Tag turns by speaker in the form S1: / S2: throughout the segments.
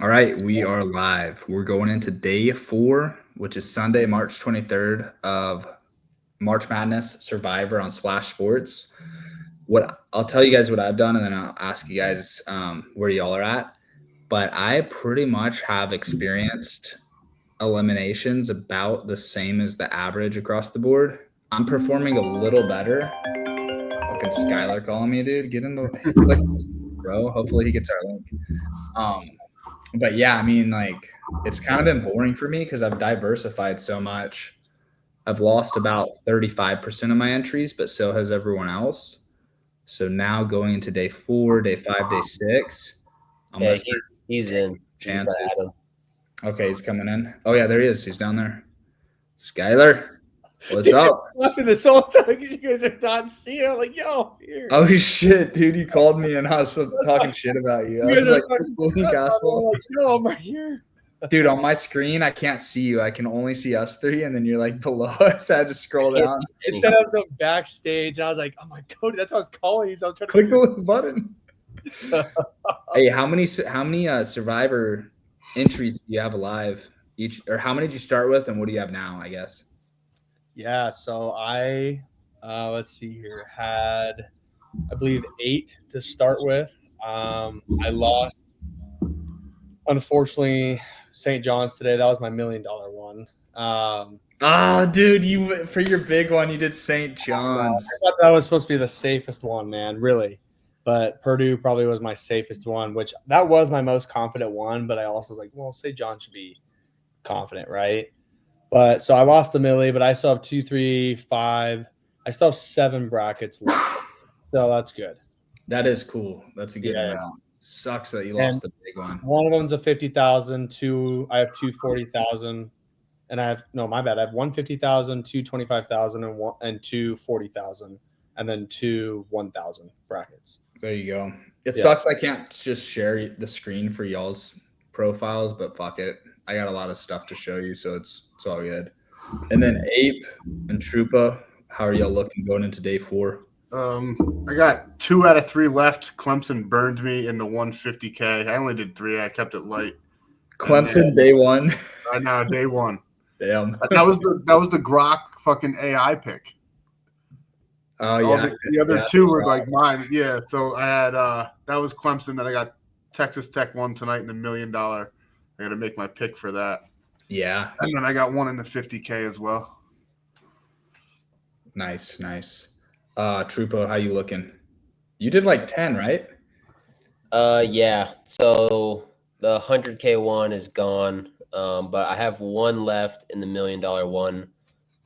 S1: All right, we are live. We're going into day 4, which is Sunday, March 23rd of March Madness Survivor on Splash Sports. What I'll tell you guys what I've done, and then I'll ask you guys where y'all are at. But I pretty much have experienced eliminations about the same as the average across the board. I'm performing a little better. Fucking Skylar calling me, dude. Get in the click, bro. Hopefully he gets our link. But yeah, I mean, like, it's kind of been boring for me because I've diversified so much. I've lost about 35% of my entries, but so has everyone else. So now going into day 4, day 5, day 6, I'm
S2: Yeah,
S1: gonna start
S2: he's
S1: taking
S2: in. You just gotta
S1: chances.
S2: add him.
S1: Okay, he's coming in. Oh yeah, there he is. He's down there. Skylar, what's
S3: Dude,
S1: up?
S3: I'm laughing this whole time because you guys are not seeing. I'm like, yo, here.
S1: Oh shit, dude, you called me and I was talking shit about you. I
S3: You
S1: was
S3: guys are
S1: like,
S3: fucking
S1: "Holy
S3: nuts. I'm
S1: castle."
S3: like, yo, I'm right here.
S1: Dude, on my screen, I can't see you. I can only see us three, and then you're like below us. I had to scroll down.
S3: It said I was on backstage, and I was like, oh my god, that's how I was calling you. So I was trying to
S1: Click the button. Hey, how many Survivor entries do you have alive each, or how many did you start with, and what do you have now? I guess.
S3: Yeah, so I let's see here, had I believe 8 to start with. I lost, unfortunately, St. John's today. That was my $1 million one.
S1: Oh, dude, you for your big one, you did St.
S3: I
S1: John's.
S3: thought that was supposed to be the safest one, man, really. But Purdue probably was my safest one, which that was my most confident one. But I also was like, well, St. John should be confident, right? But so I lost the millie, but I still have 2, 3, 5. I still have 7 brackets left. So that's good.
S1: That is cool. That's a good
S3: Yeah.
S1: amount. Sucks that you
S3: And
S1: lost the big one.
S3: one of them's a 50,000, 2, I have 2 40,000. And I have, no, my bad. I have 1 50,000, 2 25,000, and 2 40,000, and then 2 1,000 brackets.
S1: There you go. It sucks I can't just share the screen for y'all's profiles, but fuck it. I got a lot of stuff to show you, so it's all good. And then Ape and Trupa, how are y'all looking going into day 4?
S4: I got 2 out of 3 left. Clemson burned me in the 150K. I only did 3. I kept it light.
S1: Clemson day 1.
S4: I know, day 1.
S1: Damn.
S4: That was the Grok fucking AI pick.
S1: Oh yeah.
S4: The other 2 were like mine. Yeah. So I had that was Clemson. Then I got Texas Tech one tonight in the $1 million. I got to make my pick for that.
S1: Yeah.
S4: And then I got one in the 50K as well.
S1: Nice. Trupo, how you looking? You did like 10, right?
S2: Yeah. So the 100K one is gone. But I have one left in the $1 million one,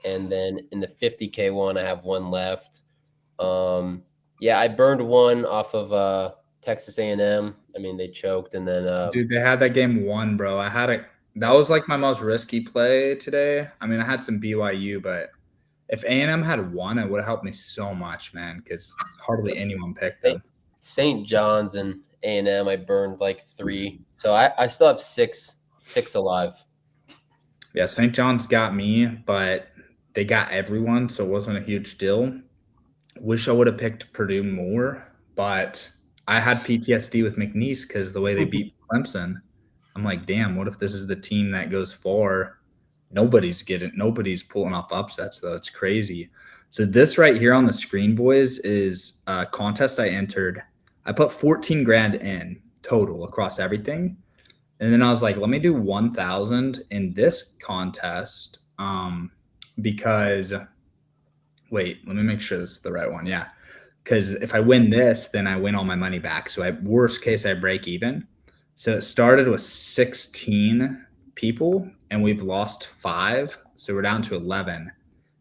S2: and then in the 50K one, I have one left. Yeah, I burned one off of Texas A&M. I mean, they choked, and then
S1: Dude, they had that game won, bro. That was like my most risky play today. I mean, I had some BYU, but if A&M had won, it would have helped me so much, man, because hardly anyone picked them.
S2: St. John's and A&M, I burned like 3, so I still have six alive.
S1: Yeah, St. John's got me, but they got everyone, so it wasn't a huge deal. Wish I would have picked Purdue more, but I had PTSD with McNeese because the way they beat Clemson. I'm like, damn, what if this is the team that goes far? Nobody's pulling off upsets, though. It's crazy. So this right here on the screen, boys, is a contest I entered. I put 14 grand in total across everything. And then I was like, let me do 1,000 in this contest because wait, let me make sure this is the right one. Yeah. Because if I win this, then I win all my money back. So worst case, I break even. So it started with 16 people and we've lost 5. So we're down to 11.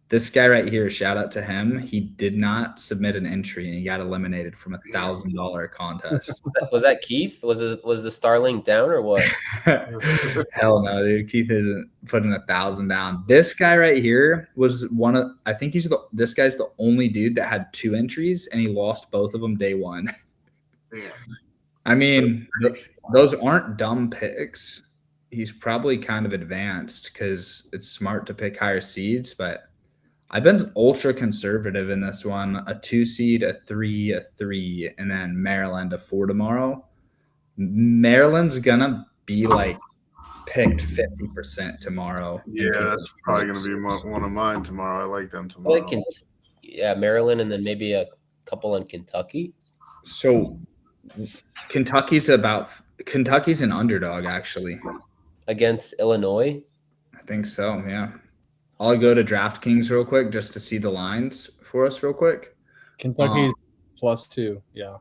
S1: This guy right here, shout out to him. He did not submit an entry and he got eliminated from $1,000 contest.
S2: Was that Keith? Was the Starlink down or what?
S1: Hell no, dude. Keith isn't putting 1,000 down. This guy right here was I think this guy's the only dude that had 2 entries and he lost both of them day 1.
S4: Yeah.
S1: I mean, those aren't dumb picks. He's probably kind of advanced because it's smart to pick higher seeds, but I've been ultra conservative in this one. A 2 seed, a 3, and then Maryland a 4 tomorrow. Maryland's gonna be like picked 50% tomorrow.
S4: Yeah, that's probably going to be one of mine tomorrow. I like them tomorrow.
S2: Maryland, and then maybe a couple in Kentucky.
S1: So Kentucky's an underdog actually
S2: against Illinois.
S1: I think so. Yeah, I'll go to Drafkings real quick just to see the lines for us real quick.
S3: Kentucky's +2. Yeah.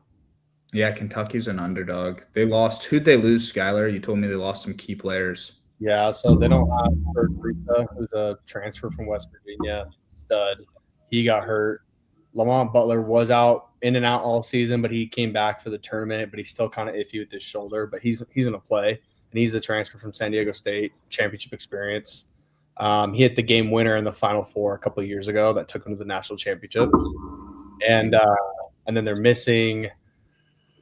S1: Yeah, Kentucky's an underdog. They lost. Who'd they lose, Skylar? You told me they lost some key players.
S3: Yeah, so they don't have Kurt Risa, who's a transfer from West Virginia, stud. He got hurt. Lamont Butler was out in and out all season, but he came back for the tournament, but he's still kind of iffy with his shoulder, but he's going to play, and he's the transfer from San Diego State, championship experience. He hit the game winner in the Final Four a couple of years ago that took him to the national championship. And then they're missing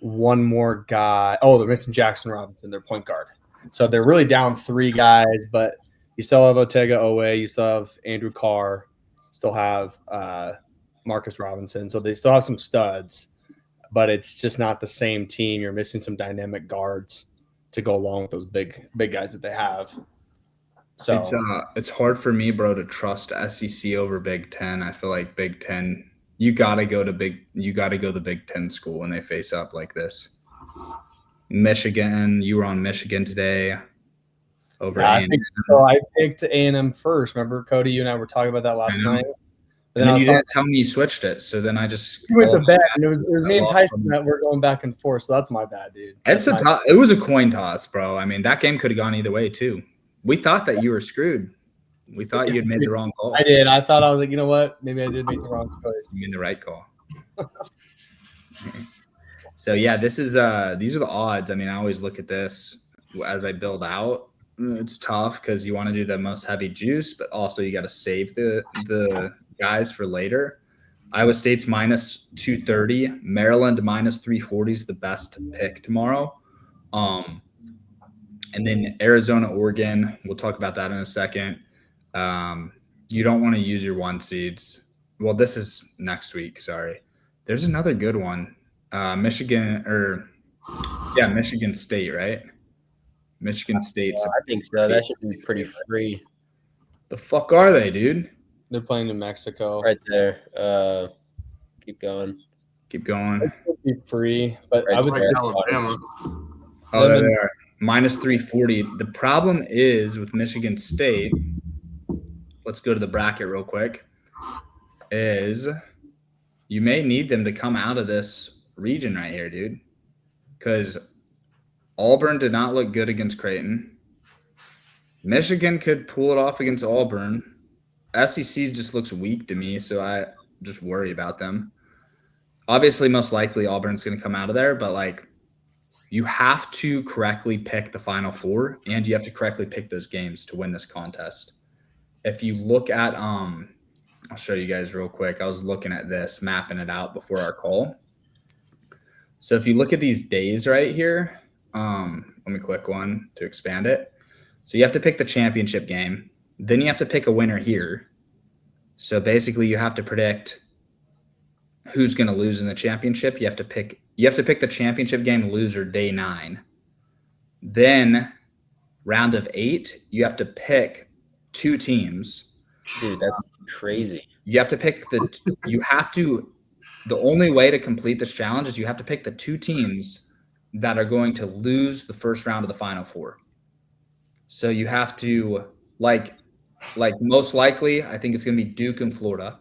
S3: one more guy. Oh, they're missing Jackson Robinson, their point guard. So they're really down 3 guys, but you still have Otega Owe, you still have Andrew Carr, still have Marcus Robinson. So they still have some studs, but it's just not the same team. You're missing some dynamic guards to go along with those big guys that they have. So
S1: it's hard for me, bro, to trust SEC over Big Ten. I feel like Big Ten, you gotta go the Big Ten school when they face up like this. Michigan, you were on Michigan today over A&M.
S3: I picked A&M first. Remember, Cody, you and I were talking about that last night.
S1: And then you didn't tell me you switched it, so then I just
S3: went to bed. And it was me and Tyson that were going back and forth, so that's my bad, dude.
S1: It was a coin toss, bro. I mean, that game could have gone either way too. We thought that you were screwed. We thought you had made the wrong call.
S3: I did. I thought I was like, you know what? Maybe I did make the wrong choice.
S1: You made the right call. So yeah, these are the odds. I mean, I always look at this as I build out. It's tough because you want to do the most heavy juice, but also you got to save the guys for later. Iowa State's -230, Maryland -340 is the best pick tomorrow. And then Arizona, Oregon, we'll talk about that in a second. You don't want to use your 1 seeds. Well, this is next week. Sorry. There's another good one. Michigan State, right? Michigan State.
S2: I think so. That should be pretty free.
S1: The fuck are they, dude?
S3: They're playing New Mexico.
S2: Right there. Keep going.
S1: Keep going.
S3: It should be free, but
S2: Right
S3: I would
S4: Like
S3: say
S4: Alabama.
S1: Oh, there they are. -340. The problem is with Michigan State, let's go to the bracket real quick, is you may need them to come out of this region right here, dude. Because Auburn did not look good against Creighton. Michigan could pull it off against Auburn. SEC just looks weak to me, so I just worry about them. Obviously, most likely Auburn's going to come out of there, but like you have to correctly pick the Final Four, and you have to correctly pick those games to win this contest. If you look at, I'll show you guys real quick. I was looking at this, mapping it out before our call. So if you look at these days right here, let me click one to expand it. So you have to pick the championship game. Then you have to pick a winner here. So basically you have to predict who's going to lose in the championship. You have to pick the championship game loser day 9. Then round of 8, you have to pick 2 teams.
S2: Dude, that's crazy.
S1: You have to pick the only way to complete this challenge is you have to pick the 2 teams that are going to lose the first round of the Final Four. So you have to like most likely, I think it's going to be Duke and Florida.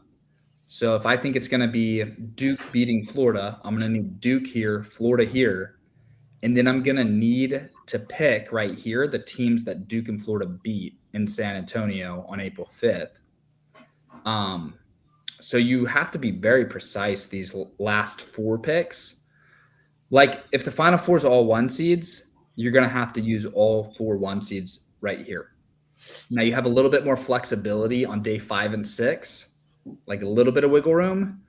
S1: So if I think it's going to be Duke beating Florida, I'm going to need Duke here, Florida here, and then I'm going to need to pick right here the teams that Duke and Florida beat in San Antonio on April 5th. So you have to be very precise these last 4 picks. Like if the Final Four is all 1 seeds, you're going to have to use all 4 1 seeds right here. Now you have a little bit more flexibility on day 5 and 6, like a little bit of wiggle room,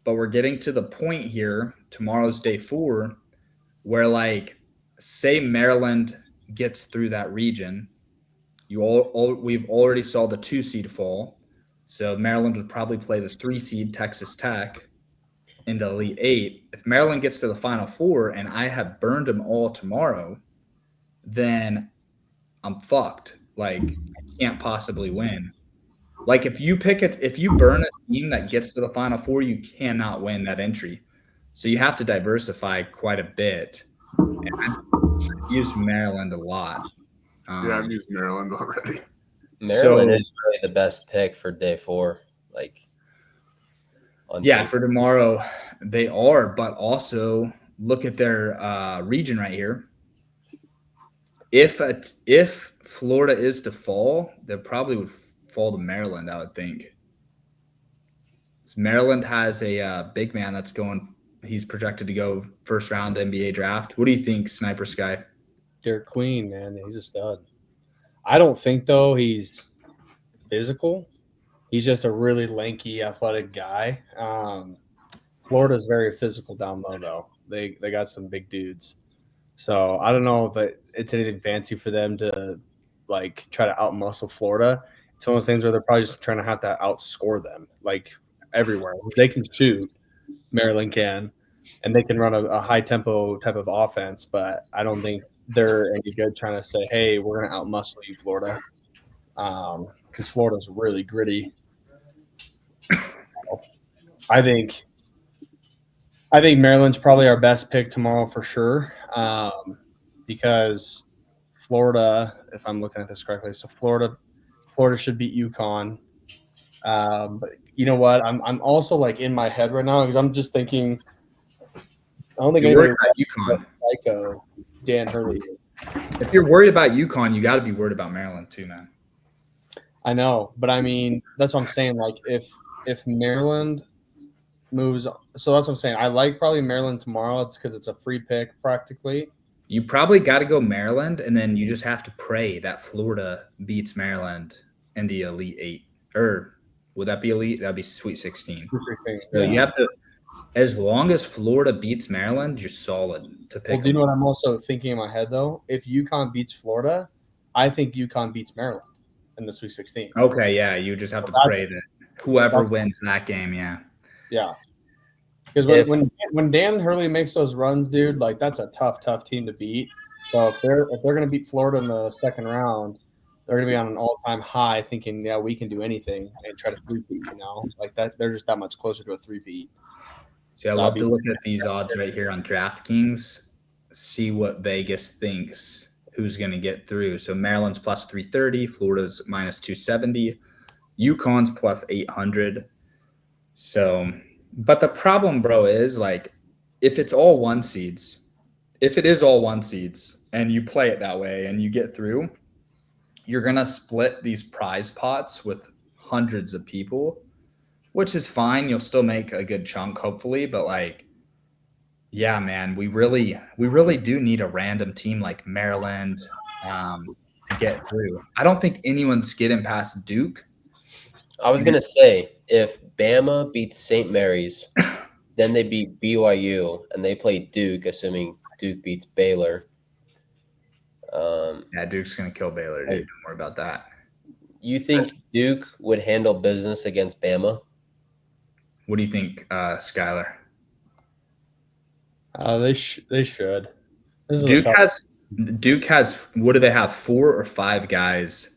S1: but we're getting to the point here, tomorrow's day 4, where like say Maryland gets through that region, we've already saw the 2 seed fall. So Maryland would probably play the 3 seed Texas Tech into Elite 8. If Maryland gets to the Final Four and I have burned them all tomorrow, then I'm fucked. Like, I can't possibly win. Like, if you burn a team that gets to the Final Four, you cannot win that entry. So you have to diversify quite a bit. And I've used Maryland a lot.
S4: Yeah, I've used Maryland already.
S2: Maryland is really the best pick for day 4. Like,
S1: yeah, for tomorrow they are, but also look at their region right here. If Florida is to fall, they probably would fall to Maryland, I would think. So Maryland has a big man that's going. He's projected to go first round NBA draft. What do you think, Sniper Sky?
S3: Derek Queen, man, he's a stud. I don't think though he's physical. He's just a really lanky, athletic guy. Florida's very physical down low, though. They got some big dudes. So I don't know if it's anything fancy for them to like try to outmuscle Florida. It's one of those things where they're probably just trying to have to outscore them like everywhere. They can shoot, Maryland can, and they can run a high tempo type of offense, but I don't think they're any good trying to say, hey, we're going to outmuscle you, Florida. Because Florida's really gritty. I think Maryland's probably our best pick tomorrow for sure, because Florida, if I'm looking at this correctly, so Florida should beat UConn. But you know what? I'm also like in my head right now because I'm just thinking. I don't think
S1: you're worried
S3: anybody
S1: about UConn.
S3: Psycho Dan Hurley is.
S1: If you're worried about UConn, you got to be worried about Maryland too, man.
S3: I know, but I mean that's what I'm saying. Like if Maryland moves, so that's what I'm saying. I like probably Maryland tomorrow. It's because it's a free pick practically.
S1: You probably got to go Maryland, and then you just have to pray that Florida beats Maryland in the Elite 8. Or would that be Elite? That'd be Sweet 16. So you have to, as long as Florida beats Maryland, you're solid to pick.
S3: Well, do you know what I'm also thinking in my head, though? If UConn beats Florida, I think UConn beats Maryland in the Sweet 16.
S1: Okay, yeah. You just have to pray that whoever wins that game, yeah.
S3: Yeah. Because when Dan Hurley makes those runs, dude, like that's a tough team to beat. So if they're going to beat Florida in the second round, they're going to be on an all-time high, thinking, yeah, we can do anything and try to three-peat. You know, like that. They're just that much closer to a three-peat.
S1: See, I love to look at these odds right here on DraftKings, see what Vegas thinks who's going to get through. So Maryland's plus 330, Florida's minus 270, UConn's plus 800. So, but the problem, bro, is like if it is all one seeds and you play it that way and you get through, you're going to split these prize pots with hundreds of people, which is fine. You'll still make a good chunk, hopefully. But like, yeah, man, we really do need a random team like Maryland to get through. I don't think anyone's getting past Duke.
S2: I was going to say, if Bama beats St. Mary's, then they beat BYU, and they play Duke, assuming Duke beats Baylor.
S1: Yeah, Duke's going to kill Baylor, dude. Don't worry about that.
S2: You think Duke would handle business against Bama?
S1: What do you think, Skylar?
S3: They should.
S1: Duke has. What do they have? 4 or 5 guys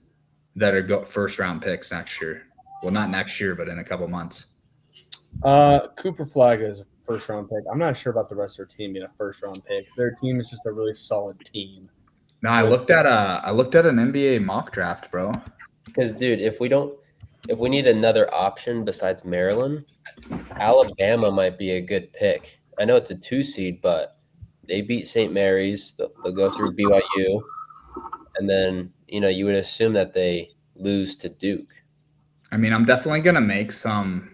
S1: that are first-round picks next year. Well, not next year, but in a couple months.
S3: Cooper Flag is a first-round pick. I'm not sure about the rest of their team being a first-round pick. Their team is just a really solid team.
S1: No, I looked at an NBA mock draft, bro.
S2: Because, dude, if we need another option besides Maryland, Alabama might be a good pick. I know it's a 2 seed, but they beat St. Mary's. They'll go through BYU, and then you would assume that they lose to Duke.
S1: I mean, I'm definitely gonna make some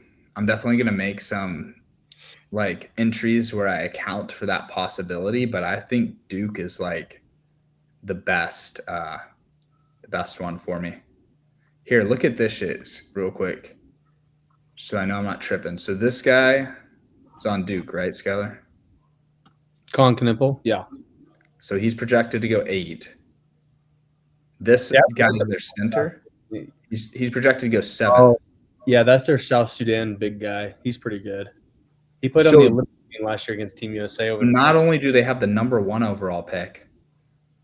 S1: like entries where I account for that possibility, but I think Duke is like the best one for me. Here, look at this shit real quick, so I know I'm not tripping. So this guy is on Duke, right, Skylar?
S3: Colin Knippel, yeah.
S1: So he's projected to go 8. This guy is their center. He's projected to go 7.
S3: Oh, yeah, that's their South Sudan big guy. He's pretty good. He played on the Olympic team last year against Team USA.
S1: Not only do they have the number 1 overall pick,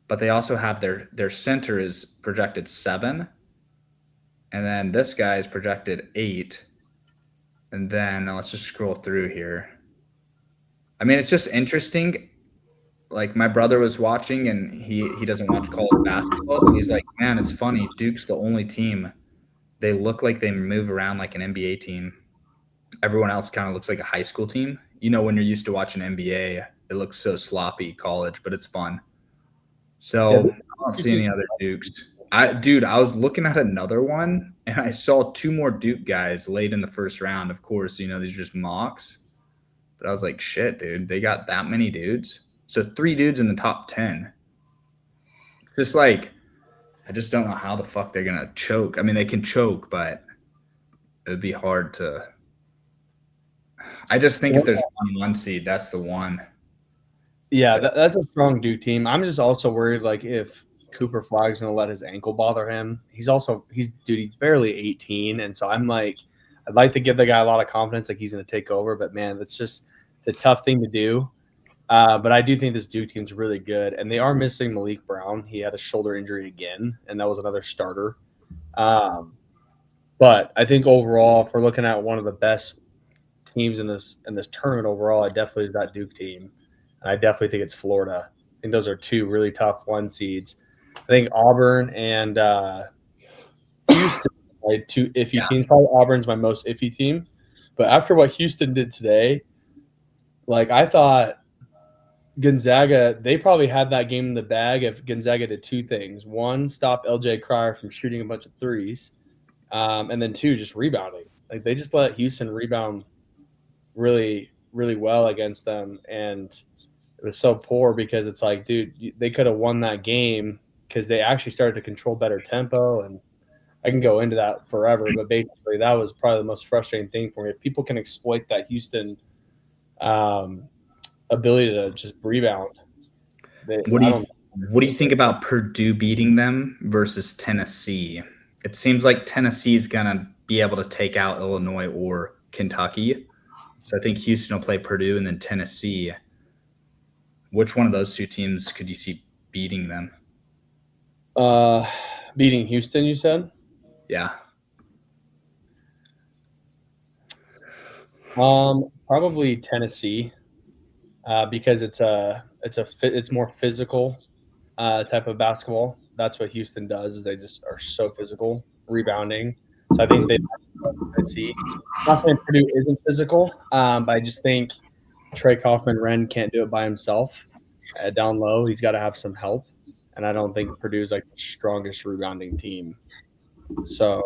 S1: but they also have their center is projected 7, and then this guy is projected 8, and then let's just scroll through here. I mean, it's just interesting. Like my brother was watching, and he doesn't watch college basketball, but he's like, man, it's funny. Duke's the only team. They look like they move around like an NBA team. Everyone else kind of looks like a high school team. You know, when you're used to watching NBA, it looks so sloppy college, but it's fun. So
S3: Yeah,
S1: I don't see any other Dukes. I was looking at another one, and I saw 2 more Duke guys late in the first round. Of course, these are just mocks. But I was like, shit, dude, they got that many dudes. So 3 dudes in the top 10. It's just like, I just don't know how the fuck they're going to choke. I mean, they can choke, but it would be hard to. I just think if there's one seed, that's the one.
S3: Yeah, that's a strong Duke team. I'm just also worried, like, if Cooper Flag's going to let his ankle bother him. He's barely 18, and so I'm like, I'd like to give the guy a lot of confidence, like he's going to take over, but man, it's a tough thing to do. But I do think this Duke team's really good, and they are missing Malik Brown. He had a shoulder injury again, and that was another starter. But I think overall, if we're looking at one of the best teams in this tournament overall, I definitely is that Duke team. And I definitely think it's Florida. I think those are 2 really tough 1 seeds. I think Auburn and Houston are 2 iffy teams. Probably Auburn's my most iffy team. But after what Houston did today, like I thought Gonzaga, they probably had that game in the bag if Gonzaga did 2 things. 1, stop LJ Cryer from shooting a bunch of threes. And then 2, just rebounding. Like they just let Houston rebound really, really well against them. And it was so poor because it's like, dude, they could have won that game because they actually started to control better tempo. And I can go into that forever, but basically that was probably the most frustrating thing for me. If people can exploit that Houston ability to just rebound.
S1: What do you think about Purdue beating them versus Tennessee? It seems like Tennessee is going to be able to take out Illinois or Kentucky. So I think Houston will play Purdue and then Tennessee. Which one of those 2 teams could you see beating them?
S3: Beating Houston, you said?
S1: Yeah.
S3: Probably Tennessee, because it's more physical type of basketball. That's what Houston does. Is they just are so physical, rebounding. So I think they Tennessee. Not saying Purdue isn't physical, but I just think Trey Kaufman-Renn can't do it by himself. Down low, he's got to have some help, and I don't think Purdue's like the strongest rebounding team. So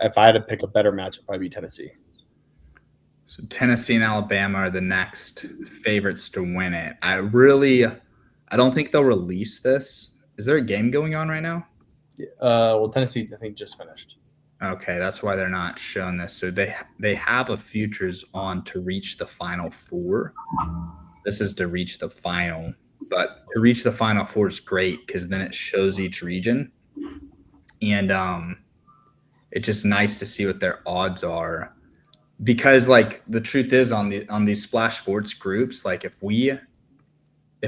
S3: if I had to pick a better matchup, it'd probably be Tennessee.
S1: So Tennessee and Alabama are the next favorites to win it. I don't think they'll release this. Is there a game going on right now?
S3: Well, Tennessee, I think, just finished.
S1: Okay, that's why they're not showing this. So they have a futures on to reach the Final Four. This is to reach the final. But to reach the Final Four is great because then it shows each region. And it's just nice to see what their odds are. Because like the truth is on these Splash Sports groups, like if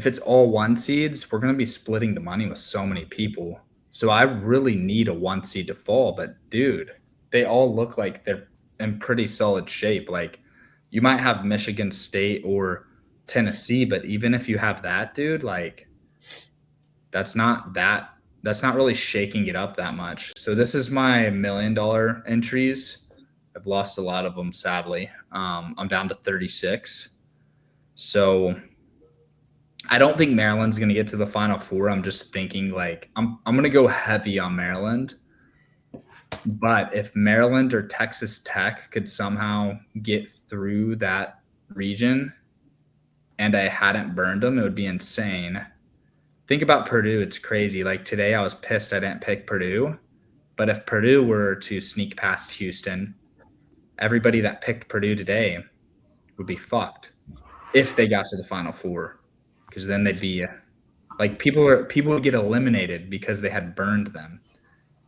S1: it's all 1 seeds, we're going to be splitting the money with so many people. So I really need a 1 seed to fall. But dude, they all look like they're in pretty solid shape. Like you might have Michigan State or Tennessee, but even if you have that, dude, like that's not really shaking it up that much. So this is my $1 million entries. I've lost a lot of them, sadly. I'm down to 36. So I don't think Maryland's going to get to the Final Four. I'm just thinking like I'm going to go heavy on Maryland. But if Maryland or Texas Tech could somehow get through that region and I hadn't burned them, it would be insane. Think about Purdue. It's crazy. Like today I was pissed I didn't pick Purdue. But if Purdue were to sneak past Houston, everybody that picked Purdue today would be fucked if they got to the Final Four, because then they'd be like people would get eliminated because they had burned them,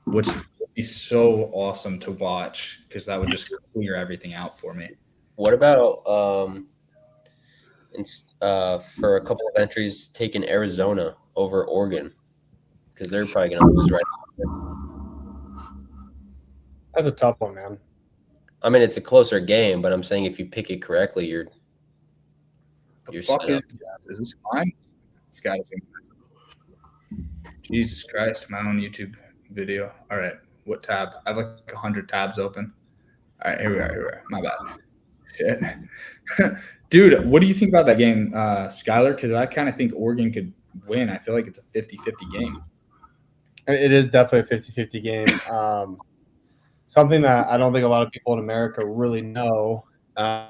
S1: which would be so awesome to watch because that would just clear everything out for me.
S2: What about for a couple of entries taking Arizona over Oregon? because they're probably going to lose right.
S3: That's a tough one, man.
S2: I mean, it's a closer game, but I'm saying if you pick it correctly, you're
S1: fuck
S2: set
S1: is this mine? It's got to be. Jesus Christ, my own YouTube video. All right, what tab? I have like 100 tabs open. All right, here we are. My bad. Shit. Dude, what do you think about that game, Skylar? Because I kind of think Oregon could win. I feel like it's a 50-50 game.
S3: It is definitely a 50-50 game. Something that I don't think a lot of people in America really know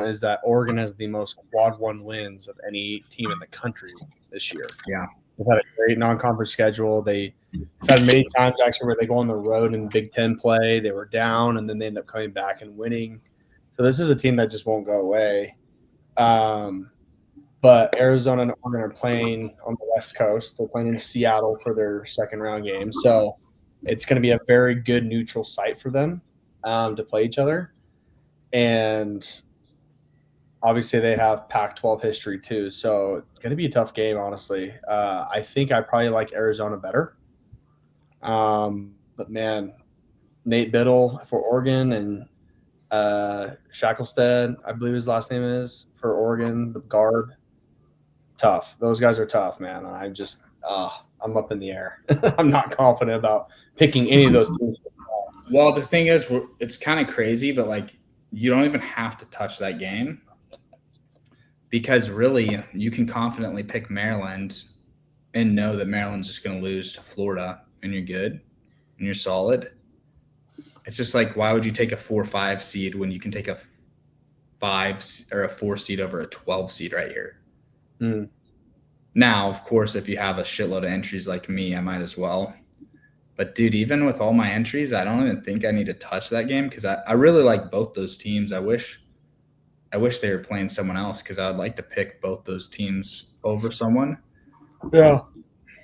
S3: is that Oregon has the most quad one wins of any team in the country this year.
S1: Yeah.
S3: They've had a great non-conference schedule. They've had many times actually where they go on the road in Big Ten play. They were down, and then they end up coming back and winning. So this is a team that just won't go away. But Arizona and Oregon are playing on the West Coast. They're playing in Seattle for their second-round game. So it's going to be a very good neutral site for them to play each other. And obviously they have Pac-12 history too. So it's going to be a tough game, honestly. I think I probably like Arizona better. But, man, Nate Biddle for Oregon and Shackelstead, I believe his last name is, for Oregon, the guard. Tough. Those guys are tough, man. I'm up in the air. I'm not confident about picking any of those teams.
S1: Well, the thing is, it's kind of crazy, but like you don't even have to touch that game because really you can confidently pick Maryland and know that Maryland's just going to lose to Florida and you're good and you're solid. It's just like, why would you take a 4-5 seed when you can take a 5 or a 4 seed over a 12 seed right here? Now, of course, if you have a shitload of entries like me, I might as well. But, dude, even with all my entries, I don't even think I need to touch that game because I really like both those teams. I wish they were playing someone else because I would like to pick both those teams over someone.
S3: Yeah.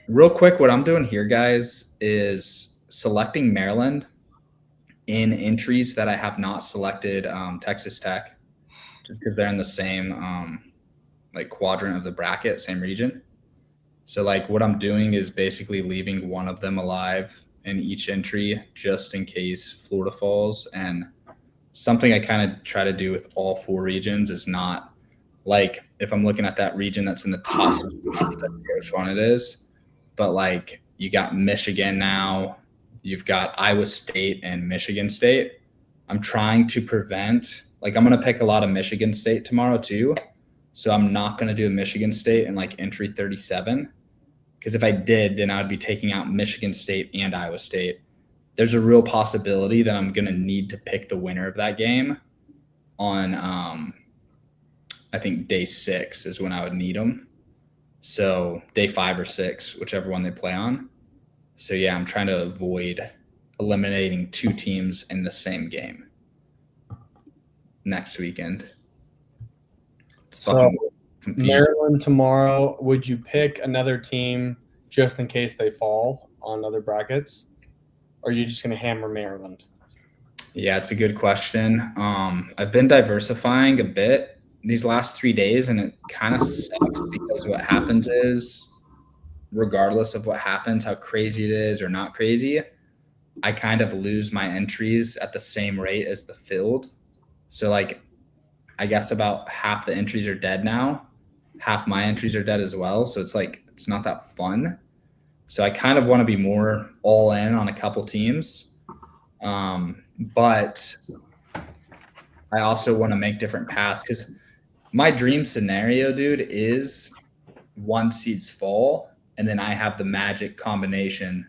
S1: Real quick, what I'm doing here, guys, is selecting Maryland in entries that I have not selected Texas Tech just because they're in the same like quadrant of the bracket, same region. So like what I'm doing is basically leaving one of them alive in each entry just in case Florida falls. And something I kind of try to do with all 4 regions is not like if I'm looking at that region that's in the top, which one it is, but like you got Michigan now, you've got Iowa State and Michigan State. I'm trying to prevent, like I'm going to pick a lot of Michigan State tomorrow too. So I'm not going to do a Michigan State in like entry 37 because if I did, then I'd be taking out Michigan State and Iowa State. There's a real possibility that I'm going to need to pick the winner of that game on, I think day 6 is when I would need them. So day 5 or 6, whichever one they play on. So yeah, I'm trying to avoid eliminating 2 teams in the same game next weekend.
S3: So Maryland tomorrow, would you pick another team just in case they fall on other brackets? Or are you just going to hammer Maryland?
S1: Yeah, it's a good question. I've been diversifying a bit these last 3 days, and it kind of sucks because what happens is, regardless of what happens, how crazy it is or not crazy, I kind of lose my entries at the same rate as the field. So like, I guess about half the entries are dead now. Half my entries are dead as well. So it's like, it's not that fun. So I kind of want to be more all in on a couple teams. But I also want to make different paths because my dream scenario, dude, is 1 seeds fall and then I have the magic combination.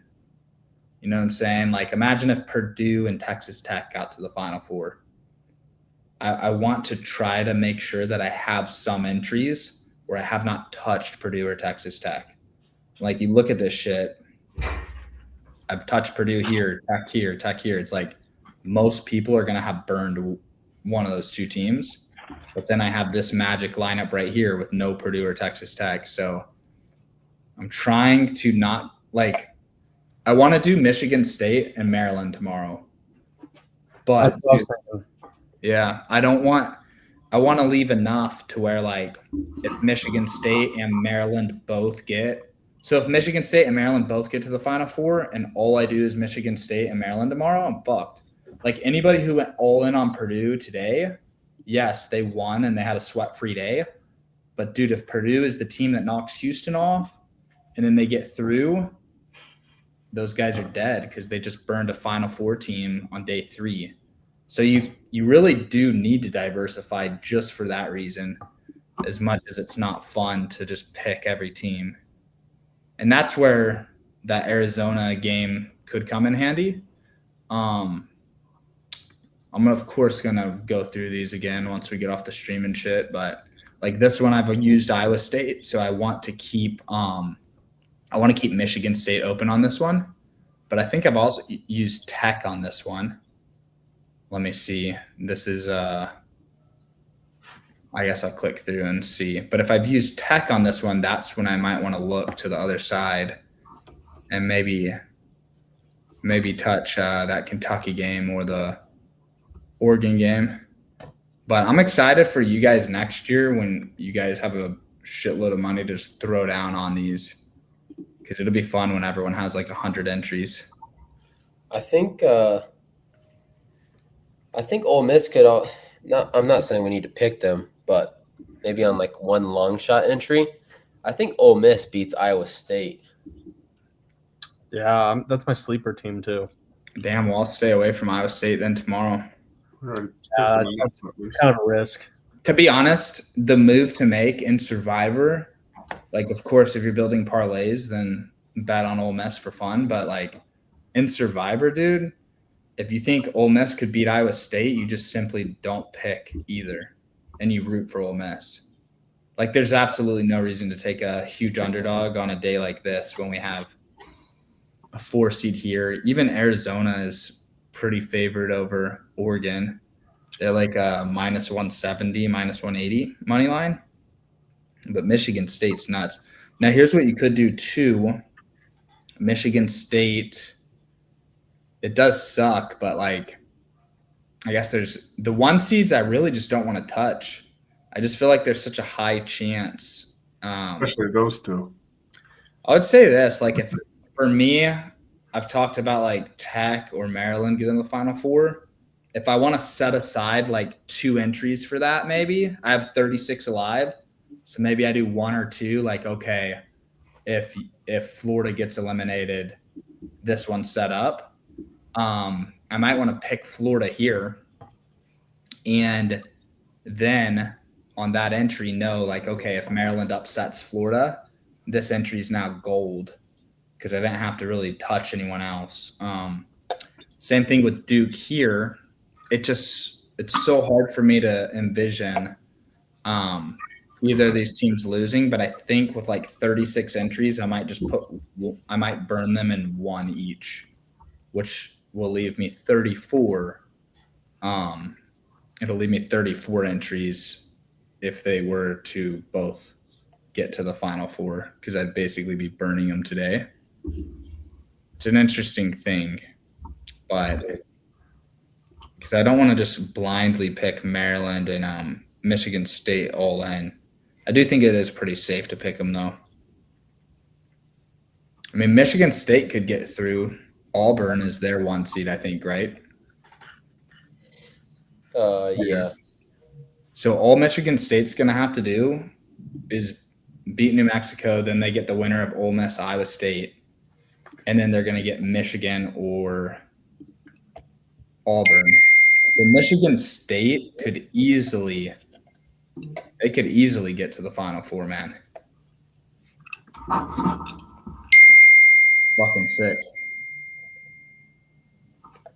S1: You know what I'm saying? Like imagine if Purdue and Texas Tech got to the Final Four. I want to try to make sure that I have some entries where I have not touched Purdue or Texas Tech. Like you look at this shit, I've touched Purdue here, Tech here, Tech here. It's like most people are going to have burned one of those 2 teams. But then I have this magic lineup right here with no Purdue or Texas Tech. So I'm trying to not like – I want to do Michigan State and Maryland tomorrow. But – yeah, I want to leave enough to where like if Michigan State and Maryland both get So if Michigan State and Maryland both get to the Final Four and all I do is Michigan State and Maryland tomorrow, I'm fucked. Like anybody who went all in on Purdue today, yes, they won and they had a sweat-free day. But dude, if Purdue is the team that knocks Houston off and then they get through, those guys are dead because they just burned a Final Four team on day 3. So you really do need to diversify just for that reason, as much as it's not fun to just pick every team. And that's where that Arizona game could come in handy. I'm of course gonna go through these again once we get off the stream and shit. But like this one, I've used Iowa State, so I want to keep Michigan State open on this one. But I think I've also used Tech on this one. Let me see. This is I guess I'll click through and see. But if I've used Tech on this one, that's when I might want to look to the other side and maybe touch that Kentucky game or the Oregon game. But I'm excited for you guys next year when you guys have a shitload of money to just throw down on these, because it'll be fun when everyone has like 100 entries.
S2: I think Ole Miss could. I'm not saying we need to pick them, but maybe on like one long shot entry, I think Ole Miss beats Iowa State.
S3: Yeah, that's my sleeper team too.
S1: Damn, well, I'll stay away from Iowa State then tomorrow.
S3: That's kind of a risk.
S1: To be honest, the move to make in Survivor, like, of course, if you're building parlays, then bet on Ole Miss for fun. But, like, in Survivor, dude, if you think Ole Miss could beat Iowa State, you just simply don't pick either, and you root for Ole Miss. Like, there's absolutely no reason to take a huge underdog on a day like this when we have a 4 seed here. Even Arizona is pretty favored over Oregon. They're like a minus 170, minus 180 money line. But Michigan State's nuts. Now, here's what you could do too. Michigan State, it does suck, but like, I guess there's the 1 seeds I really just don't want to touch. I just feel like there's such a high chance.
S4: Especially those two.
S1: I would say this, like, if for me, I've talked about like Tech or Maryland getting the Final Four. If I want to set aside like 2 entries for that, maybe I have 36 alive. So maybe I do 1 or 2, like, okay, if Florida gets eliminated, this one's set up. I might want to pick Florida here. And then on that entry, know like, okay, if Maryland upsets Florida, this entry is now gold because I didn't have to really touch anyone else. Same thing with Duke here. It's so hard for me to envision either of these teams losing, but I think with like 36 entries, I might burn them in 1 each, which will leave me 34. It'll leave me 34 entries if they were to both get to the Final Four, because I'd basically be burning them today. It's an interesting thing, but because I don't want to just blindly pick Maryland and Michigan State all in. I do think it is pretty safe to pick them, though. I mean, Michigan State could get through. Auburn is their 1 seed, I think, right?
S2: Yeah.
S1: So all Michigan State's going to have to do is beat New Mexico. Then they get the winner of Ole Miss, Iowa State. And then they're going to get Michigan or Auburn. So Michigan State could easily get to the Final Four, man. Fucking sick.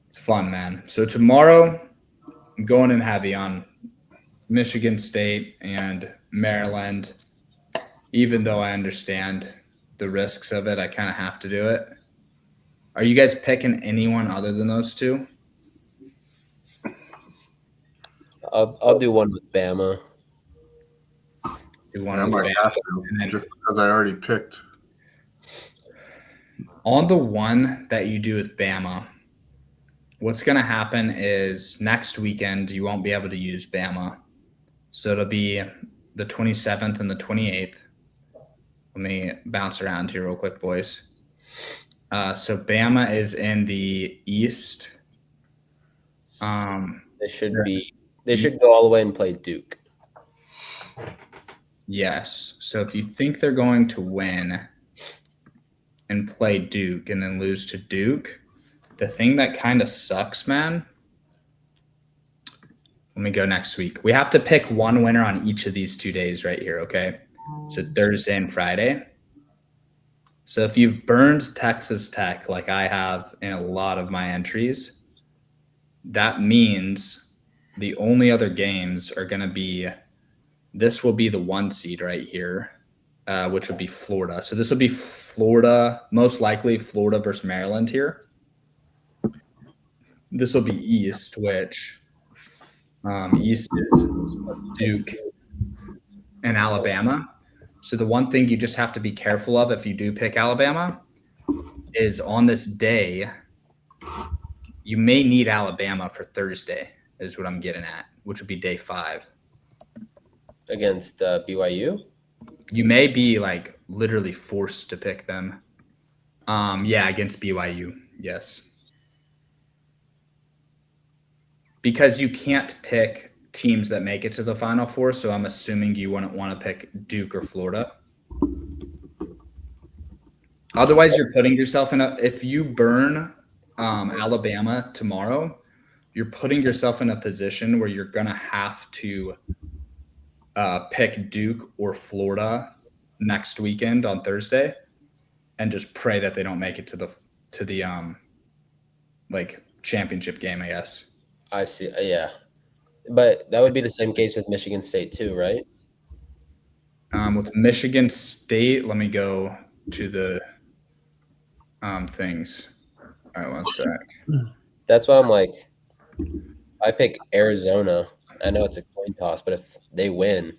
S1: It's fun, man. So tomorrow, I'm going in heavy on Michigan State and Maryland. Even though I understand the risks of it, I kind of have to do it. Are you guys picking anyone other than those 2?
S2: I'll do one with Bama.
S1: Do one
S4: I
S1: with
S4: might
S1: Bama.
S4: have to, just because I already picked.
S1: On the one that you do with Bama, what's going to happen is next weekend you won't be able to use Bama. So it'll be the 27th and the 28th. Let me bounce around here real quick, boys. So Bama is in the East.
S2: They should go all the way and play Duke.
S1: Yes. So if you think they're going to win and play Duke and then lose to Duke, the thing that kind of sucks, man. Let me go next week. We have to pick one winner on each of these 2 days right here, okay? So Thursday and Friday. So if you've burned Texas Tech like I have in a lot of my entries, that means the only other games are going to be, this will be the 1 seed right here, which would be Florida. So this will be Florida, most likely Florida versus Maryland here. This will be East, which East is Duke and Alabama. So the one thing you just have to be careful of if you do pick Alabama is on this day, you may need Alabama for Thursday, is what I'm getting at, which would be day 5.
S2: Against BYU?
S1: You may be like literally forced to pick them. Yeah, against BYU, yes. Because you can't pick teams that make it to the Final Four, so I'm assuming you wouldn't want to pick Duke or Florida. Otherwise, you're putting yourself in a – if you burn Alabama tomorrow, you're putting yourself in a position where you're going to have to pick Duke or Florida next weekend on Thursday and just pray that they don't make it to the like championship game, I guess.
S2: I see. Yeah. But that would be the same case with Michigan State too, right?
S1: With Michigan State, let me go to the things. All right, 1 sec.
S2: That's why I'm like, I pick Arizona. I know it's a coin toss, but if they win,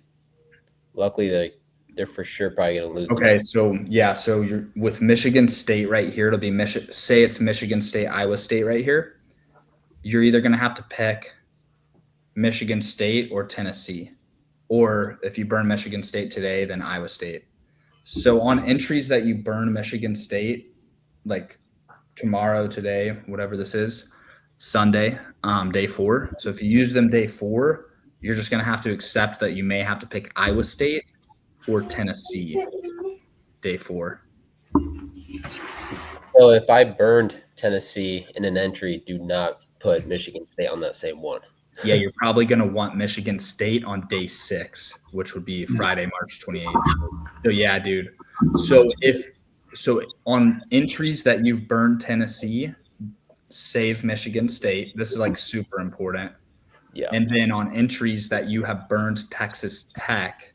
S2: luckily they're for sure probably going to lose.
S1: Okay, so yeah, so you're with Michigan State right here. It'll be say it's Michigan State, Iowa State right here. You're either going to have to pick Michigan State or Tennessee, or if you burn Michigan State today, then Iowa State. So on entries that you burn Michigan State, like tomorrow, today, whatever this is, Sunday, day 4. So if you use them day 4, you're just going to have to accept that you may have to pick Iowa State or Tennessee day 4.
S2: So if I burned Tennessee in an entry, do not put Michigan State on that same one.
S1: Yeah, you're probably going to want Michigan State on day 6, which would be Friday, March 28th. So yeah, dude. So on entries that you've burned Tennessee, save Michigan State. This is like super important.
S2: Yeah.
S1: And then on entries that you have burned Texas Tech,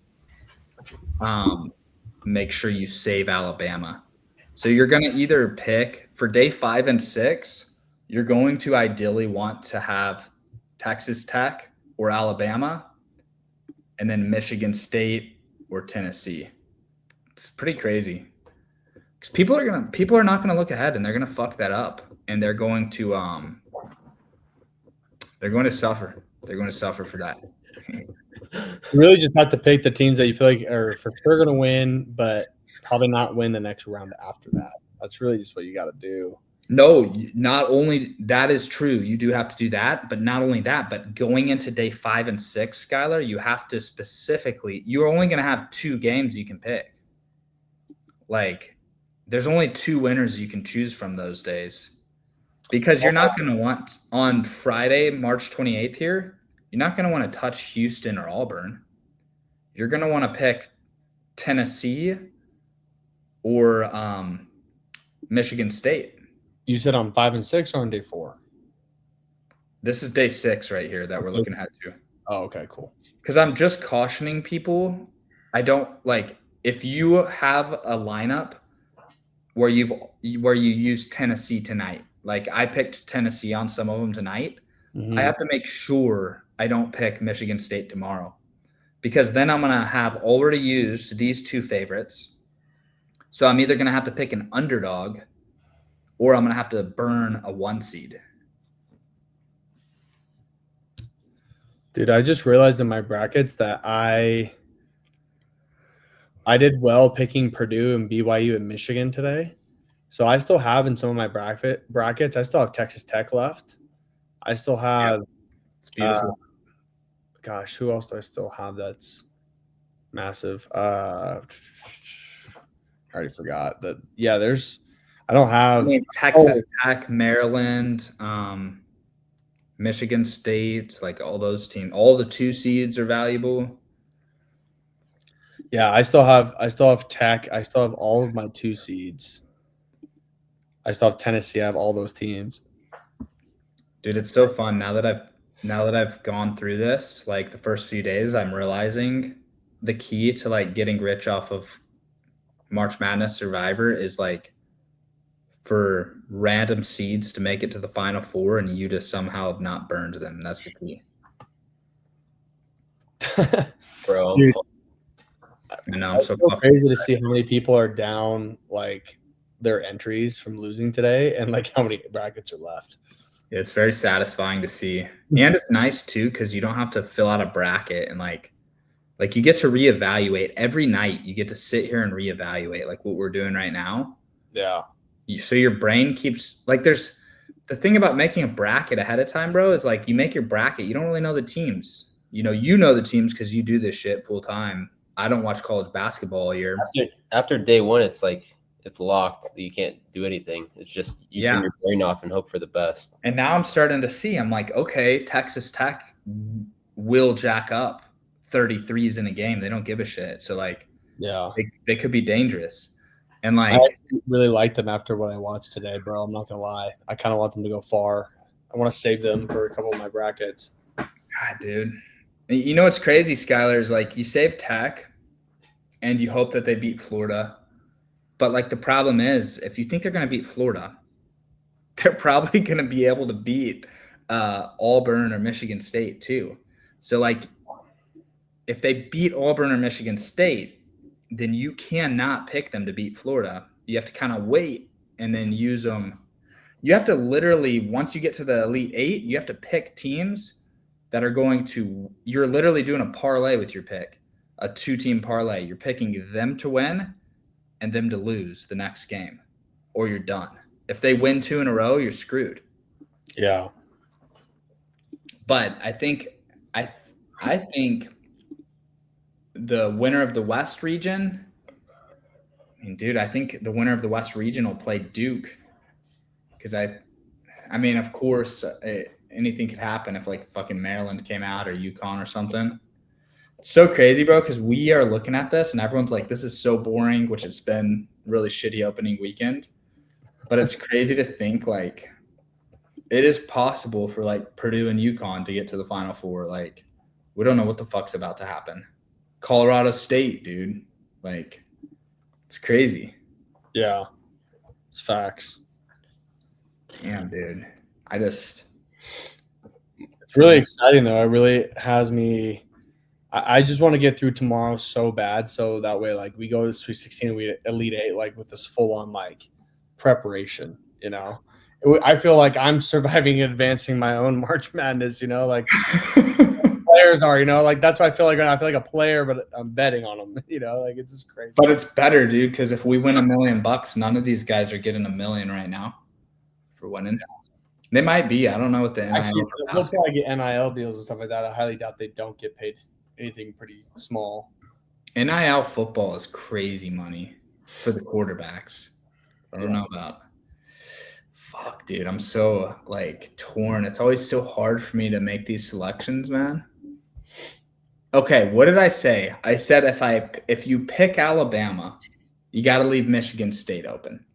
S1: make sure you save Alabama. So you're going to either pick for day 5 and 6, you're going to ideally want to have Texas Tech or Alabama, and then Michigan State or Tennessee. It's pretty crazy because people are not going to look ahead, and they're going to fuck that up, and they're going to suffer. They're going to suffer for that.
S3: You really just have to pick the teams that you feel like are for sure going to win, but probably not win the next round after that. That's really just what you got to do.
S1: No, not only that is true. You do have to do that, but not only that, but going into day 5 and 6, Skylar, you have to specifically, you're only going to have 2 games you can pick. Like, there's only 2 winners you can choose from those days because you're not going to want on Friday, March 28th here, you're not going to want to touch Houston or Auburn. You're going to want to pick Tennessee or Michigan State.
S3: You said on 5 and 6 or on day 4?
S1: This is day 6 right here that we're looking at too.
S3: Oh, okay, cool.
S1: Because I'm just cautioning people. I don't like if you have a lineup where you use Tennessee tonight. Like I picked Tennessee on some of them tonight.
S3: Mm-hmm.
S1: I have to make sure I don't pick Michigan State tomorrow because then I'm going to have already used these 2 favorites. So I'm either going to have to pick an underdog or I'm going to have to burn a 1 seed.
S3: Dude, I just realized in my brackets that I did well picking Purdue and BYU and Michigan today. So I still have in some of my brackets, I still have Texas Tech left. I still have,
S1: It's beautiful.
S3: gosh, who else do I still have that's massive? I already forgot. But yeah, I don't have.
S1: Texas Tech, Maryland, Michigan State, like all those teams, all the 2 seeds are valuable.
S3: Yeah, I still have Tech. I still have all of my 2 seeds. I still have Tennessee. I have all those teams.
S1: Dude, it's so fun now that I've gone through this, like the first few days, I'm realizing the key to like getting rich off of March Madness Survivor is like for random seeds to make it to the Final Four and you to somehow have not burned them. That's the key.
S2: Bro.
S3: Dude,
S1: I know, I'm so
S3: crazy to see how many people are down like their entries from losing today and like how many brackets are left.
S1: It's very satisfying to see. And it's nice too because you don't have to fill out a bracket and like you get to reevaluate every night. You get to sit here and reevaluate like what we're doing right now.
S3: Yeah.
S1: So your brain keeps like there's the thing about making a bracket ahead of time, bro, is like you make your bracket. You don't really know the teams. You know the teams because you do this shit full time. I don't watch college basketball all year.
S2: After day one, it's like it's locked. You can't do anything. It's just you turn your brain off and hope for the best.
S1: And now I'm starting to see. I'm like, okay, Texas Tech will jack up 33s in a game. They don't give a shit. So like,
S3: yeah,
S1: they could be dangerous. And like,
S3: I really like them after what I watched today, bro. I'm not gonna lie. I kind of want them to go far. I want to save them for a couple of my brackets.
S1: God, dude. You know what's crazy, Skylar, is like you save Tech and you hope that they beat Florida. But like the problem is, if you think they're going to beat Florida, they're probably going to be able to beat Auburn or Michigan State too. So like if they beat Auburn or Michigan State, then you cannot pick them to beat Florida. You have to kind of wait and then use them. You have to literally, once you get to the Elite Eight, you have to pick teams that are going to, you're literally doing a parlay with your pick, a 2-team parlay. You're picking them to win and them to lose the next game, or you're done. If they win 2 in a row, you're screwed.
S3: Yeah.
S1: But I think the winner of the West region, dude, I think the winner of the West region will play Duke. Because I mean, of course, anything could happen if like fucking Maryland came out or UConn or something. It's so crazy, bro, because we are looking at this and everyone's like, this is so boring, which it's been really shitty opening weekend. But it's crazy to think like it is possible for like Purdue and UConn to get to the Final Four. Like, we don't know what the fuck's about to happen. Colorado State, dude. Like, it's crazy.
S3: Yeah. It's facts.
S1: Damn, dude.
S3: It's really exciting though. It really has me. I just want to get through tomorrow so bad, so that way, like, we go to Sweet 16 and we Elite 8, like, with this full-on, like, preparation, you know? I feel like I'm surviving and advancing my own March Madness, you know? Like, players are, you know? Like, that's why I feel like a player, but I'm betting on them, you know? Like, it's just crazy.
S1: But it's better, dude, because if we win $1 million, none of these guys are getting $1 million right now for winning. They might be. I don't know what the NIL.
S3: Actually, they'll probably get NIL deals and stuff like that. I highly doubt they don't get paid anything pretty small.
S1: NIL football is crazy money for the quarterbacks. I don't know about. Fuck, dude. I'm so like torn. It's always so hard for me to make these selections, man. Okay, what did I say? I said if you pick Alabama, you got to leave Michigan State open.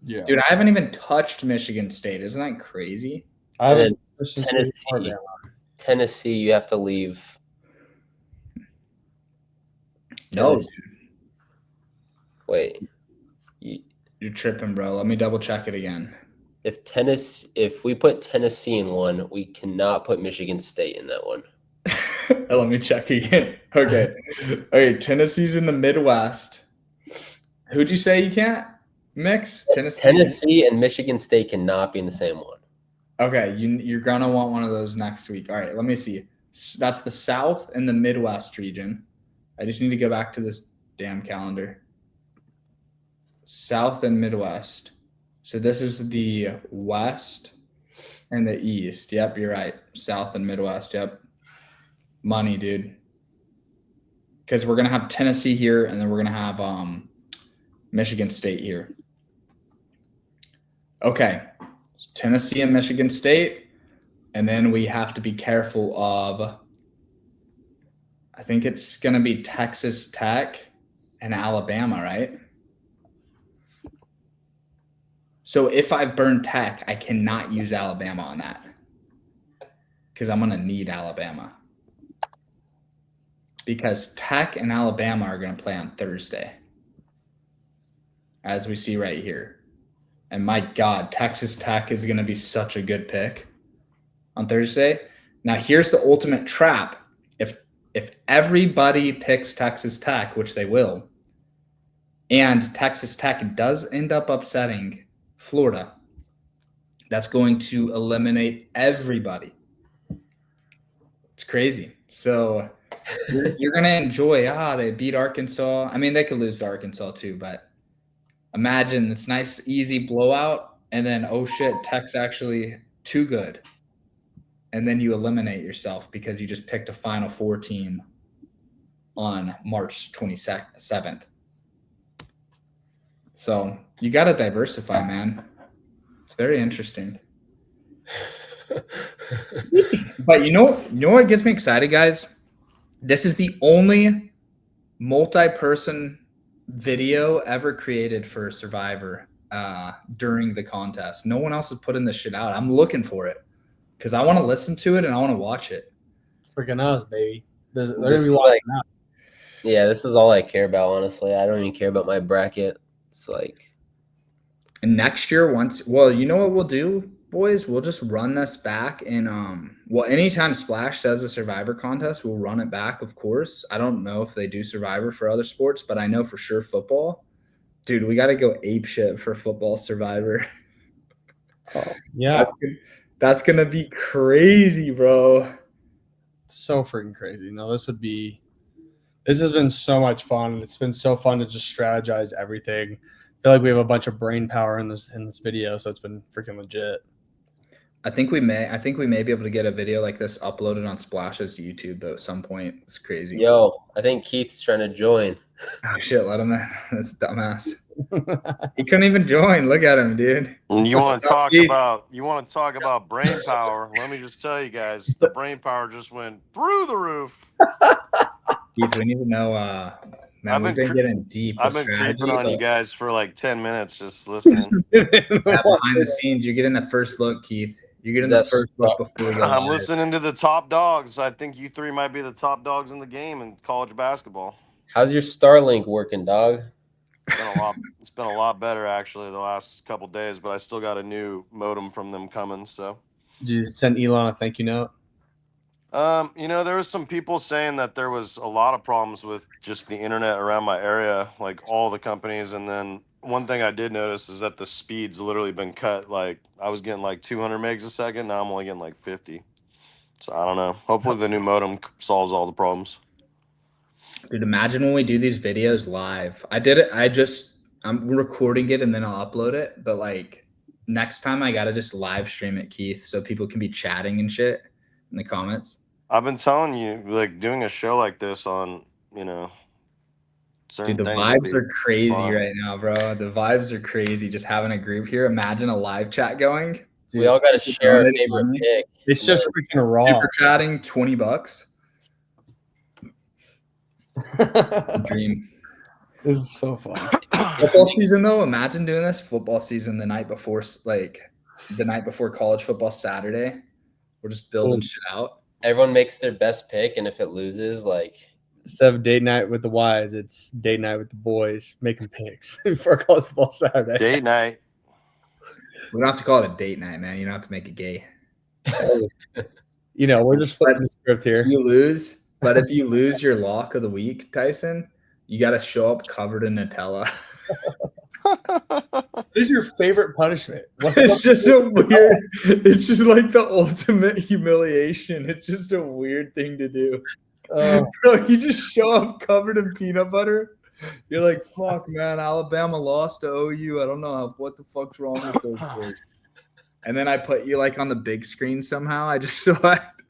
S3: Yeah,
S1: dude. I haven't even touched Michigan State. Isn't that crazy?
S3: I haven't.
S2: Tennessee, you have to leave.
S1: No.
S2: Tennessee. Wait.
S1: You're tripping, bro. Let me double check it again.
S2: If we put Tennessee in one, we cannot put Michigan State in that one.
S1: Let me check again. Okay. Okay, Tennessee's in the Midwest. Who'd you say you can't mix?
S2: Tennessee and Michigan State cannot be in the same one.
S1: Okay, you're going to want one of those next week. All right, let me see. That's the South and the Midwest region. I just need to go back to this damn calendar. South and Midwest. So this is the West and the East. Yep, you're right. South and Midwest. Yep. Money, dude. Because we're gonna have Tennessee here, and then we're gonna have Michigan State here. Okay, Tennessee and Michigan State, and then we have to be careful of. I think it's gonna be Texas Tech and Alabama, right? So if I've burned Tech, I cannot use Alabama on that because I'm gonna need Alabama. Because Tech and Alabama are going to play on Thursday, as we see right here. And my God, Texas Tech is going to be such a good pick on Thursday. Now, here's the ultimate trap. If everybody picks Texas Tech, which they will, and Texas Tech does end up upsetting Florida, that's going to eliminate everybody. It's crazy. So you're going to enjoy, they beat Arkansas. I mean, they could lose to Arkansas too, but imagine this nice, easy blowout, and then, oh shit, Tech's actually too good. And then you eliminate yourself because you just picked a Final Four team on March 27th. So you got to diversify, man. It's very interesting. But you know what gets me excited, guys? This is the only multi-person video ever created for Survivor during the contest. No one else is putting this shit out. I'm looking for it because I want to listen to it and I want to watch it.
S3: Freaking us, baby. They're
S2: This
S3: going to
S2: is
S3: be watching
S2: like- Yeah, this is all I care about, honestly. I don't even care about my bracket. It's like,
S1: And next year, you know what we'll do, boys? We'll just run this back in anytime Splash does a Survivor contest, we'll run it back, of course. I don't know if they do Survivor for other sports, but I know for sure football. Dude, we got to go apeshit for football Survivor.
S3: Oh, yeah.
S1: That's going to be crazy, bro.
S3: So freaking crazy. No, this has been so much fun. It's been so fun to just strategize everything. I feel like we have a bunch of brain power in this video, so it's been freaking legit.
S1: I think we may be able to get a video like this uploaded on Splash's YouTube though at some point. It's crazy.
S2: yo, I think Keith's trying to join.
S1: Oh shit, let him in. That's dumbass. He couldn't even join. Look at him, dude.
S5: You want to talk
S1: Keith.
S5: about brain power? Let me just tell you guys, the brain power just went through the roof.
S1: Keith, we need to know. Man, we've been getting deep.
S5: I've
S1: with
S5: been
S1: strategy,
S5: creeping on
S1: but
S5: you guys for like 10 minutes, just listening.
S1: behind the scenes, you're getting the first look, Keith. You're getting the
S2: That's
S1: first look before we go
S5: I'm
S1: live.
S5: listening to the top dogs. I think you three might be the top dogs in the game in college basketball.
S2: How's your Starlink working, dog?
S5: It's been a lot better actually the last couple days, but I still got a new modem from them coming. So,
S3: Did you send Elon a thank you note?
S5: there was some people saying that there was a lot of problems with just the internet around my area, like all the companies. And then one thing I did notice is that the speed's literally been cut. Like I was getting like 200 megs a second. Now I'm only getting like 50. So I don't know. Hopefully the new modem solves all the problems.
S1: Dude, imagine when we do these videos live. I did it. I'm recording it and then I'll upload it. But like next time I got to just live stream it, Keith, so people can be chatting and shit in the comments.
S5: I've been telling you, like doing a show like this on, certain
S1: Dude, the
S5: things
S1: vibes
S5: would
S1: are
S5: be
S1: crazy
S5: fun.
S1: right now, bro. The vibes are crazy. Just having a group here. Imagine a live chat going.
S2: We all got to share our favorite pick.
S3: It's just freaking raw.
S1: Super chatting, $20. Dream.
S3: This is so fun.
S1: Football season though, imagine doing this football season the night before college football Saturday. We're just building shit out.
S2: Everyone makes their best pick, and if it loses, like
S3: Instead of date night with the Ys, it's date night with the boys making picks for college football Saturday.
S5: Date night.
S1: We don't have to call it a date night, man. You don't have to make it gay.
S3: We're just flipping the script here.
S1: You lose, but if you lose your lock of the week, Tyson, you got to show up covered in Nutella.
S3: What is your favorite punishment?
S1: It's just so weird. It's just like the ultimate humiliation. It's just a weird thing to do. So you just show up covered in peanut butter You're like, fuck, man, Alabama lost to OU. I don't know what the fuck's wrong with those boys. And then I put you like on the big screen somehow. I just select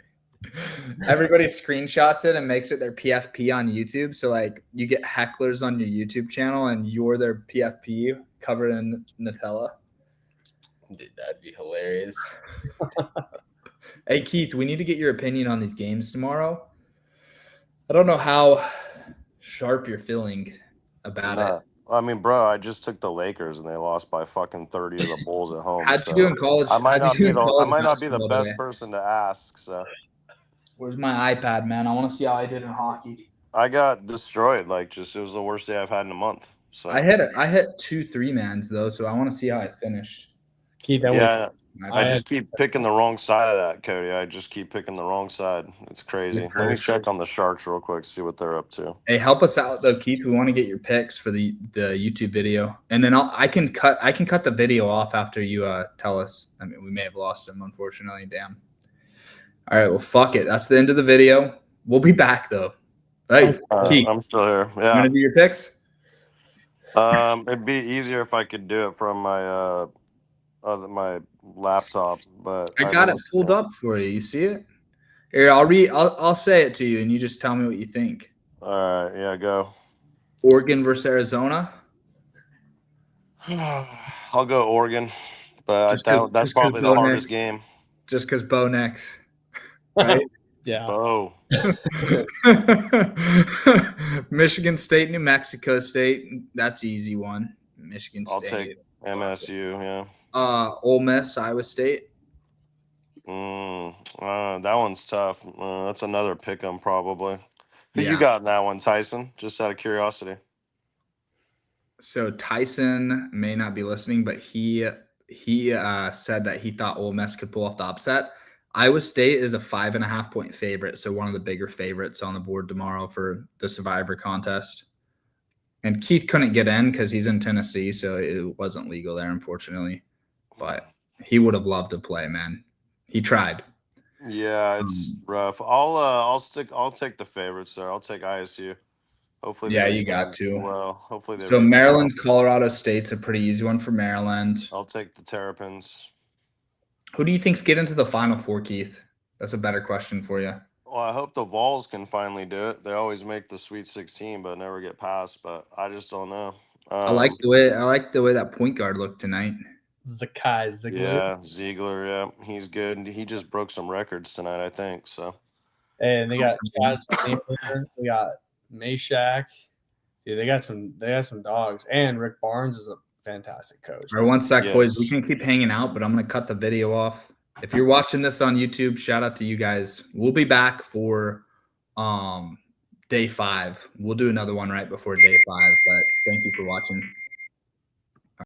S1: everybody screenshots it and makes it their PFP on YouTube. So like you get hecklers on your YouTube channel and you're their PFP covered in Nutella.
S2: Dude, that'd be hilarious.
S1: Hey, Keith, we need to get your opinion on these games tomorrow. I don't know how sharp you're feeling about it.
S5: I mean, bro, I just took the Lakers and they lost by fucking 30 to the Bulls at home.
S1: How'd you do in college?
S5: I might
S1: How'd you do in
S5: not
S1: college
S5: be the
S1: basketball today?
S5: best person to ask. So
S1: Where's my iPad, man? I want to see how I did in hockey.
S5: I got destroyed. Like, just it was the worst day I've had in a month. So
S1: I hit 2 3-mans though, so I want to see how I finished.
S3: Keith,
S5: yeah, I
S3: I
S5: just keep picking the wrong side of that, Cody. I just keep picking the wrong side. It's crazy.
S1: You're
S5: Let me
S1: cursed.
S5: check on the Sharks real quick, see what they're up to.
S1: Hey, help us out though, Keith. We want to get your picks for the YouTube video, and then I can cut the video off after you tell us. I mean, we may have lost him, unfortunately. Damn. All right, well, fuck it. That's the end of the video. We'll be back though. Hey, Keith,
S5: I'm still here.
S1: you
S5: Yeah.
S1: want to do your picks?
S5: It'd be easier if I could do it from my my laptop, but
S1: I got it pulled up for you. You see it? Here, I'll say it to you, and you just tell me what you think.
S5: All right, yeah, go.
S1: Oregon versus Arizona.
S5: I'll go Oregon, but that's probably the hardest game.
S1: Just because Bo next, right?
S3: Yeah.
S5: Oh,
S1: Michigan State, New Mexico State. That's the easy one. Michigan State.
S5: I'll take MSU. Yeah.
S1: Ole Miss, Iowa State.
S5: That one's tough. That's another pick 'em probably. Who
S1: Yeah.
S5: you got in that one, Tyson? Just out of curiosity.
S1: So Tyson may not be listening, but he said that he thought Ole Miss could pull off the upset. Iowa State is a 5.5-point favorite, so one of the bigger favorites on the board tomorrow for the Survivor contest. And Keith couldn't get in because he's in Tennessee, so it wasn't legal there, unfortunately. But he would have loved to play, man. He tried.
S5: Yeah, it's rough. I'll take the favorites there. I'll take ISU. Hopefully,
S1: Yeah,
S5: they
S1: you got to.
S5: Well, hopefully they.
S1: So Maryland, Colorado State's a pretty easy one for Maryland.
S5: I'll take the Terrapins.
S1: Who do you think's getting to the Final Four, Keith? That's a better question for you.
S5: Well, I hope the Vols can finally do it. They always make the Sweet 16, but never get past. But I just don't know.
S1: I like the way that point guard looked tonight.
S3: Zakai Ziegler.
S5: Yeah, Ziegler. Yeah, he's good. He just broke some records tonight, I think. So.
S3: And they got Chaz Taylor, they got Meshack. Dude, they got some dogs. And Rick Barnes is a fantastic coach.
S1: All right, one sec,
S5: Yes.
S1: boys. We can keep hanging out, but I'm going to cut the video off. If you're watching this on YouTube, shout out to you guys. We'll be back for day 5. We'll do another one right before day 5, but thank you for watching.